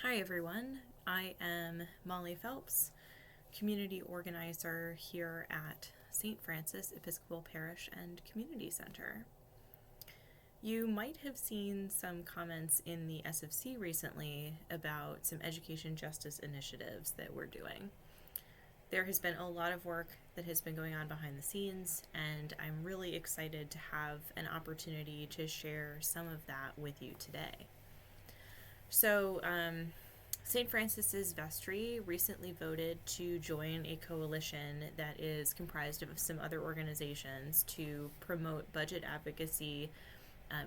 Hi everyone, I am Molly Phelps, community organizer here at St. Francis Episcopal Parish and Community Center. You might have seen some comments in the SFC recently about some education justice initiatives that we're doing. There has been a lot of work that has been going on behind the scenes, and I'm really excited to have an opportunity to share some of that with you today. So, St. Francis's Vestry recently voted to join a coalition that is comprised of some other organizations to promote budget advocacy,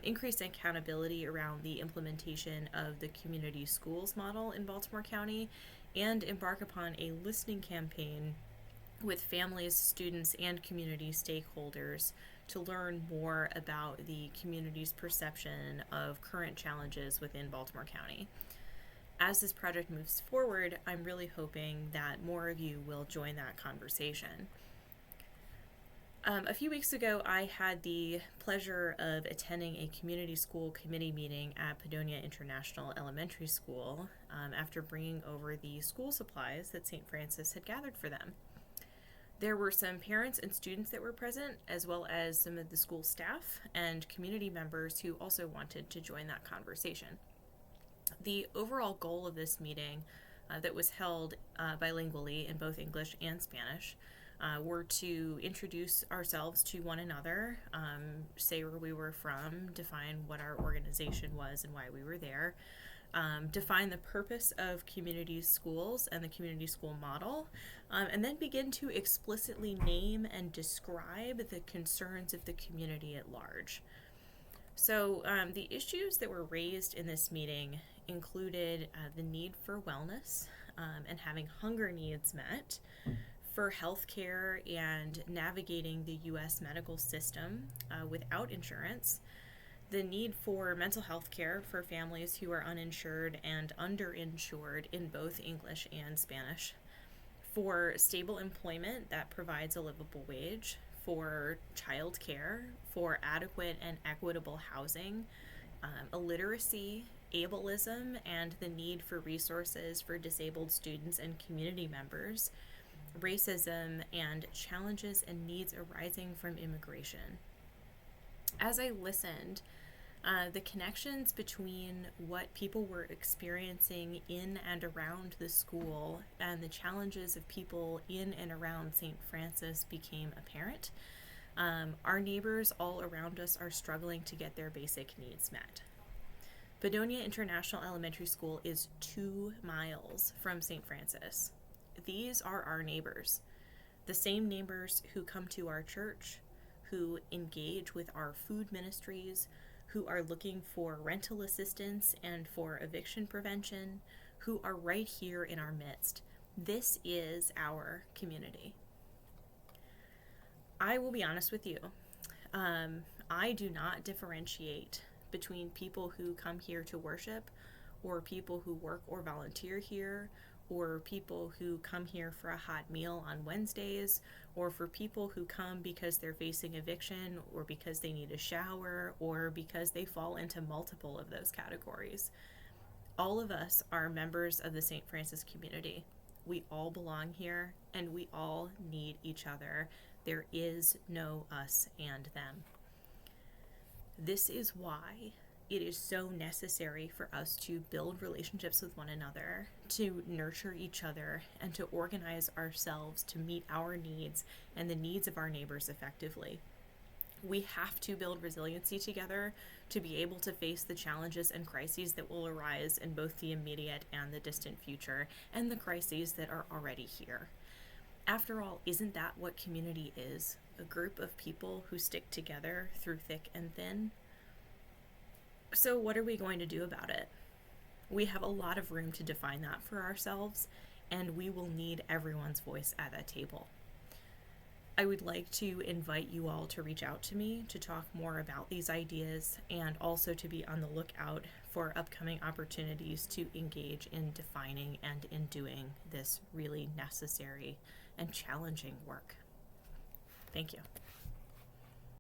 increase accountability around the implementation of the community schools model in Baltimore County, and embark upon a listening campaign with families, students, and community stakeholders to learn more about the community's perception of current challenges within Baltimore County. As this project moves forward, I'm really hoping that more of you will join that conversation. A few weeks ago, I had the pleasure of attending a community school committee meeting at Padonia International Elementary School after bringing over the school supplies that St. Francis had gathered for them. There were some parents and students that were present, as well as some of the school staff and community members who also wanted to join that conversation. The overall goal of this meeting that was held bilingually in both English and Spanish were to introduce ourselves to one another, say where we were from, define what our organization was and why we were there, define the purpose of community schools and the community school model, and then begin to explicitly name and describe the concerns of the community at large. So the issues that were raised in this meeting included the need for wellness and having hunger needs met, for healthcare and navigating the U.S. medical system without insurance, the need for mental health care for families who are uninsured and underinsured in both English and Spanish, for stable employment that provides a livable wage, for child care, for adequate and equitable housing, illiteracy, ableism, and the need for resources for disabled students and community members, racism, and challenges and needs arising from immigration. As I listened, the connections between what people were experiencing in and around the school and the challenges of people in and around St. Francis became apparent. Our neighbors all around us are struggling to get their basic needs met. Padonia International Elementary School is 2 miles from St. Francis. These are our neighbors, the same neighbors who come to our church, who engage with our food ministries, who are looking for rental assistance and for eviction prevention, who are right here in our midst. This is our community. I will be honest with you. I do not differentiate between people who come here to worship or people who work or volunteer here, or people who come here for a hot meal on Wednesdays, or for people who come because they're facing eviction, or because they need a shower, or because they fall into multiple of those categories. All of us are members of the St. Francis community. We all belong here, and we all need each other. There is no us and them. This is why it is so necessary for us to build relationships with one another, to nurture each other, and to organize ourselves to meet our needs and the needs of our neighbors effectively. We have to build resiliency together to be able to face the challenges and crises that will arise in both the immediate and the distant future, and the crises that are already here. After all, isn't that what community is? A group of people who stick together through thick and thin? So what are we going to do about it? We have a lot of room to define that for ourselves, and we will need everyone's voice at that table. I would like to invite you all to reach out to me to talk more about these ideas, and also to be on the lookout for upcoming opportunities to engage in defining and in doing this really necessary and challenging work. Thank you.